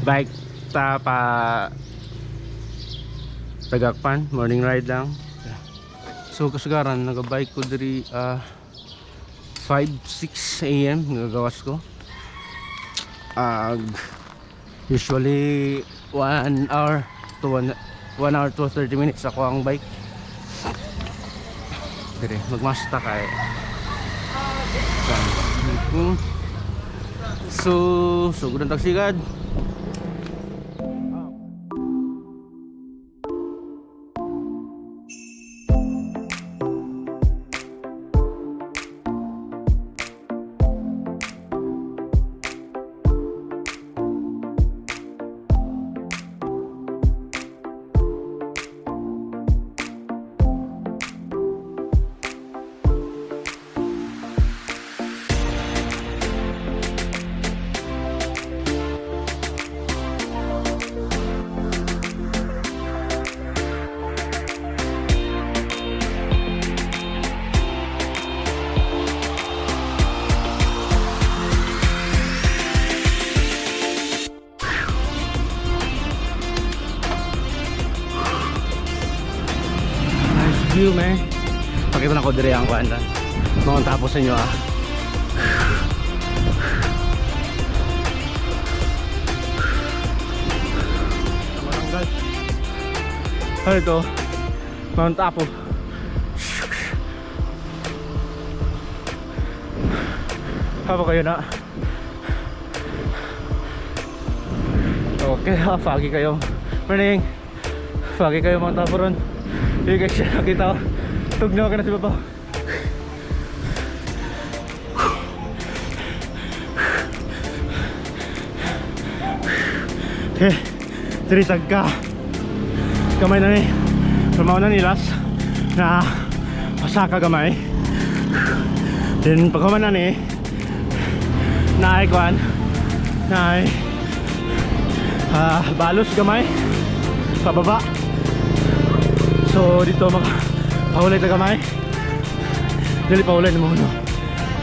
bike ta pa Tagakpan, morning ride lang. So kasagaran nagabike ko diri 5-6 AM nagagawas ko. Usually 1 hour to 1 hour to 30 minutes ako ang bike. Dire magmasta kay. So gudang tagsigad. View man. Pakita na ko dire ang kuan. Mga tapos sa inyo Malanggal. Ano ito? Mount Apo. Haba kayo na. Okay, foggy kayo. Morning. Foggy kayo Mount Apo ron. Hindi guys, nakita ko. Tugnaw ka na si Babaw. Okay, tirisag ka. Kamay na ni. Pamaw na nilas na pasaka gamay. Then pagkaman na ni naay kuan naay balos gamay pababa. So dito pahulay na gamay. Dili pahulay na muna.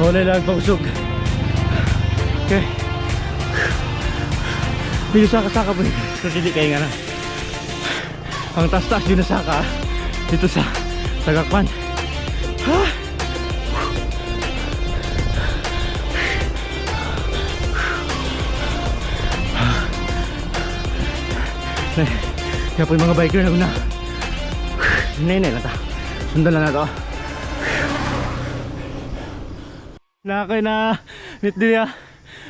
Pahulay lang pag-usog. Okay. Dito saka-saka po. So dili kayo nga na. Ang taas-taas yun na saka. Dito sa Tagakpan. Ha? Kaya po yung mga biker na una. Nene na ta. Sundan lang na to. Nakakay na meet dia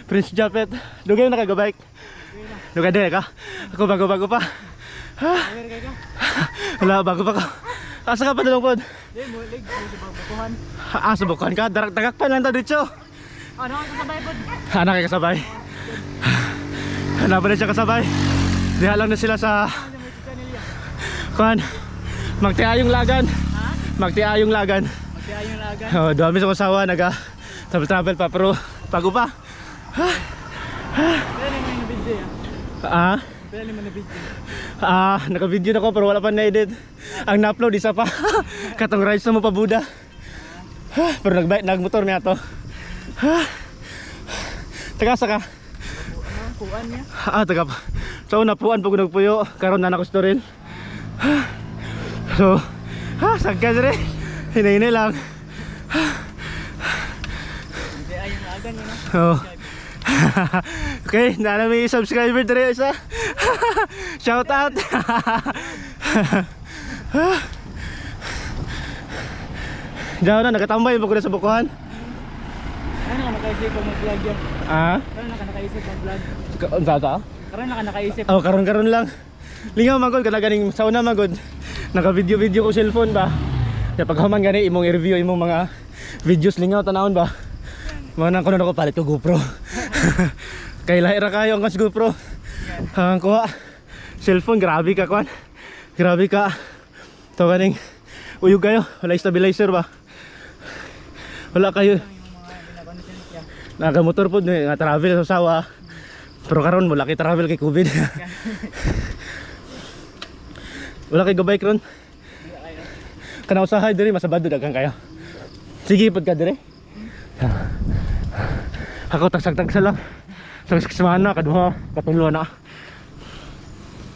Prince Japet. Dugay na kagabike. Dugay din ka. Ako bago-bago pa. Ha? Wala bago pa ka. Asa ka pa dalong pod? Di mo lig sa bukuhan. Sa bukuhan ka. Tagakpan lang ta dito. Ano ka kasabay pod? Anak kay kasabay. Hanap na siya kasabay. Diha lang na sila sa kuan. Magtiayong lagan. Ha? Magtiayong lagan. Magtiayong lagan. Oh, dami sa kasawa naga travel pa pero bago pa. Pwede naman yung video Pwede naman yung video. Naka-video na ko pero wala pa na-edit. Ang na-upload isa pa. Katong rides na mo pa buda. Pero nagmotor niya to. Tagasa ka? Ano? Puan niya? Taga pa. So napuan po ko nagpuyo. Karon na nakusto rin. So, sagka dere. Hinay-hinay lang. Magtiayong lagan yun Oh. Okay, na may subscriber dere isa. Shout out. Diyan na nakatambay mo ko sa bukuhan. Ano ka nakaisip pag mag-vlog yan? Karon ka nakaisip mag-vlog? Unsa? Karon ka nakaisip. Oh, karon lang. Lingaw magod kada ganing sauna magod. Naka-video ko cellphone ba. Kaya paghaman gani imong i-review imong mga videos lingaw tanawon ba. Manang kuno nako palit ko GoPro. Kay lahi ra kayo ang kas GoPro. Ang kuha cellphone grabe ka kwan. Grabe ka. To ganing uyog kayo, wala stabilizer ba. Wala kayo. Nagamotor po nga travel sa sawa. Pero karon wala kay travel kay COVID. Wala kay gabay karon. Kana usahay diri masabado daghang kayo. Sige pod ka diri. Ako tagsag-tagsa lang. Sa semana kaduha, katulo na.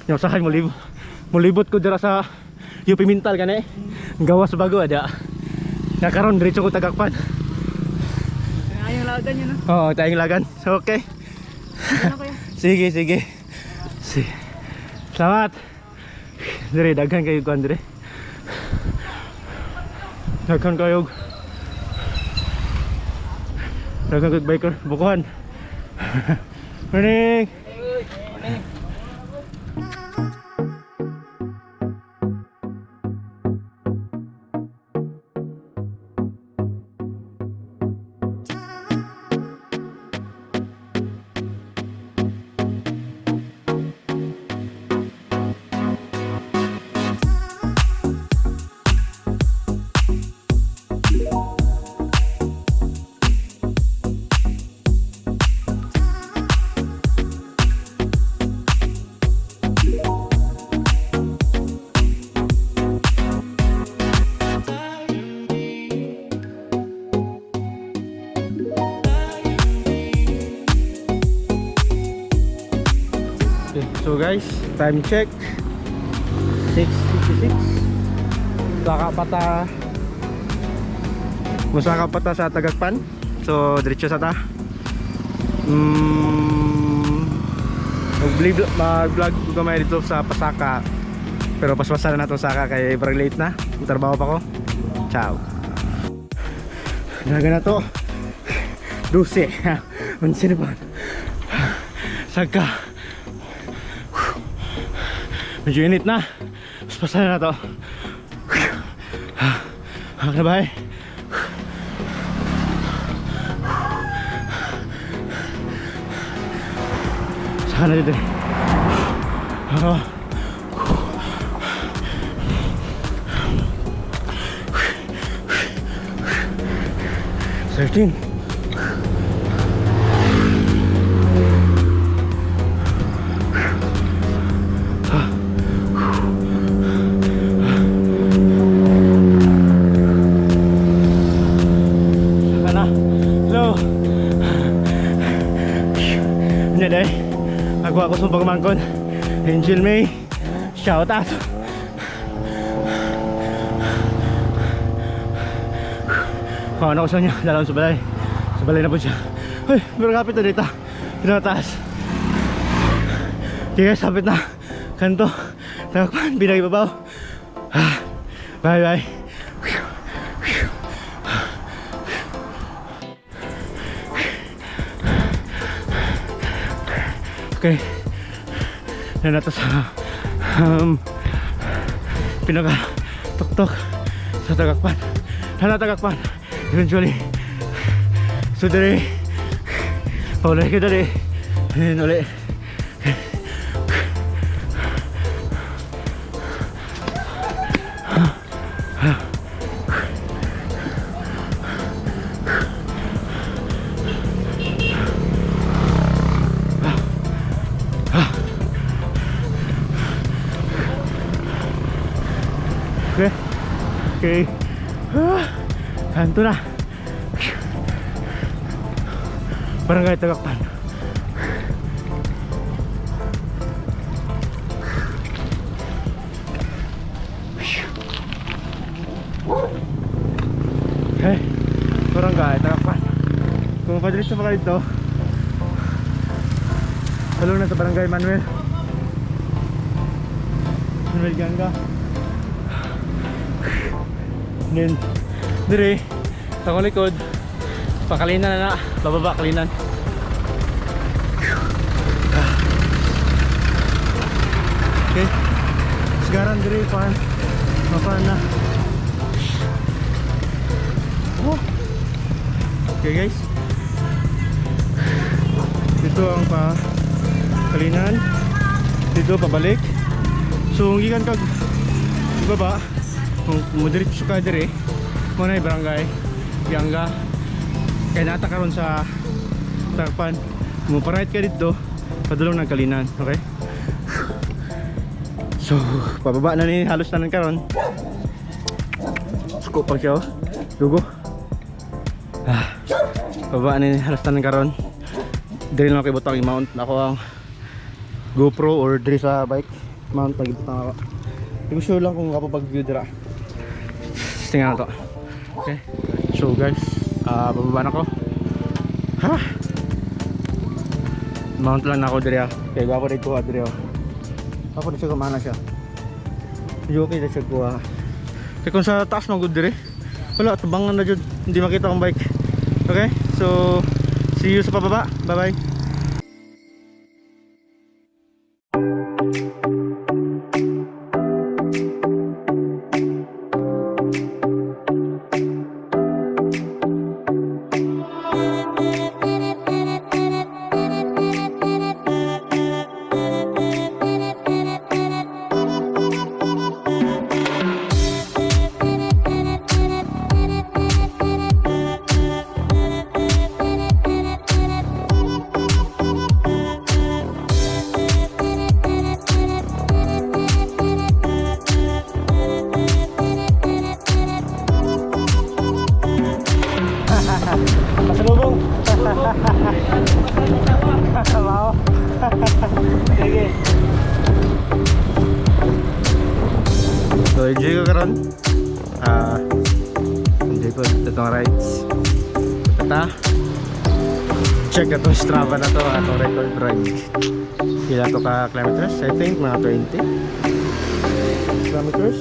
Nya usahay mulibot ko dira sa UP Mintal kani. Gawas bago ada. Na karon diretso ko Tagakpan. Ayong lagan yun, no? Oo, tayong lagan. So, okay. Ano kaya? Sige, sige. Salamat. Dire daghan kayo kuan dire. Daghan kayo. Daghan kayo biker bukuhan. Morning. Okay, so guys, time check 6:56. Musaka pa ta sa Tagakpan. So diretso sa ta. Mag-vlog ko gamay dito sa Pasaka. Pero paspasan na to Saka kay parang late na. Trabaho pa ko. Ciao. Naga na to. 12. Mansin pa. Saka. Medyo init na. Paspasan na to. Okay, bye. Saka na dito. Ako. 13. Sana. Hello. Nya day. Ako sa pagmangkon. Angel May. Shout out. Kawan ako sa kanya, dalam sa balay. Sa balay na po siya. Uy, pero kapit na dito. Dito na taas. Okay guys, kapit na. Kanto. Tagakpan, pinag-ibabaw. Bye bye. Okay. Na nato sa pinaka-tok-tok sa Tagakpan. Hala Tagakpan. Eventually, so dari paulay ka dari and uli okay, okay. Kanto na. Barangay Tagakpan. Okay, Barangay Tagakpan. Kung padres na pa kayo dito, talong na sa Barangay Manuel Ganga. Then dire sa akong likod pakalinan na bababa kalinan. Okay, sekarang dire pan mapan na. Oh. Okay guys, dito ang kalinan, dito pabalik. So gikan kag baba kung mudiretso ka dire mo na Barangay Ganga. Kaya nata karon sa Tagakpan, mo pa-right ka dito padulong ng kalinan. Okay, so pababa na ni halos na karon. Suko pa siya, dugo. Pababa na ni halos na karon. Dili na kay butang i-mount ako ang GoPro or diri sa bike mount pag-ibot na ako. Hindi ko sure lang kung kapapag-view dira. Tingnan na to. Okay. So guys, bababa na ko. Ha? Mount lang na ako diri. Okay, gwapo dito ko diri. Gwapo dito siya kumana siya. Okay na siya kuha. Kaya kung sa taas magod diri, wala, tabangan na dyan. Hindi makita akong bike. Okay, so see you sa pababa. Bye bye. Pasalubong. Mau. Sige. So enjoy ko karon. Enjoy ko itong rides. Tata. Check itong Strava na to, atong record ride. Kila to ka kilometers? I think mga 20 kilometers.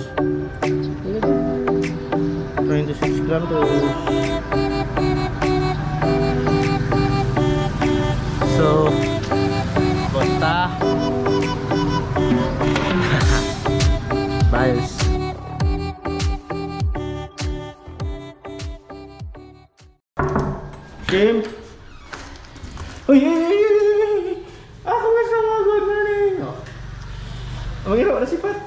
26 kilometers. So, basta bias. Game. Uy, ako nga sa mga good morning. Oh, ang hirap na sipat.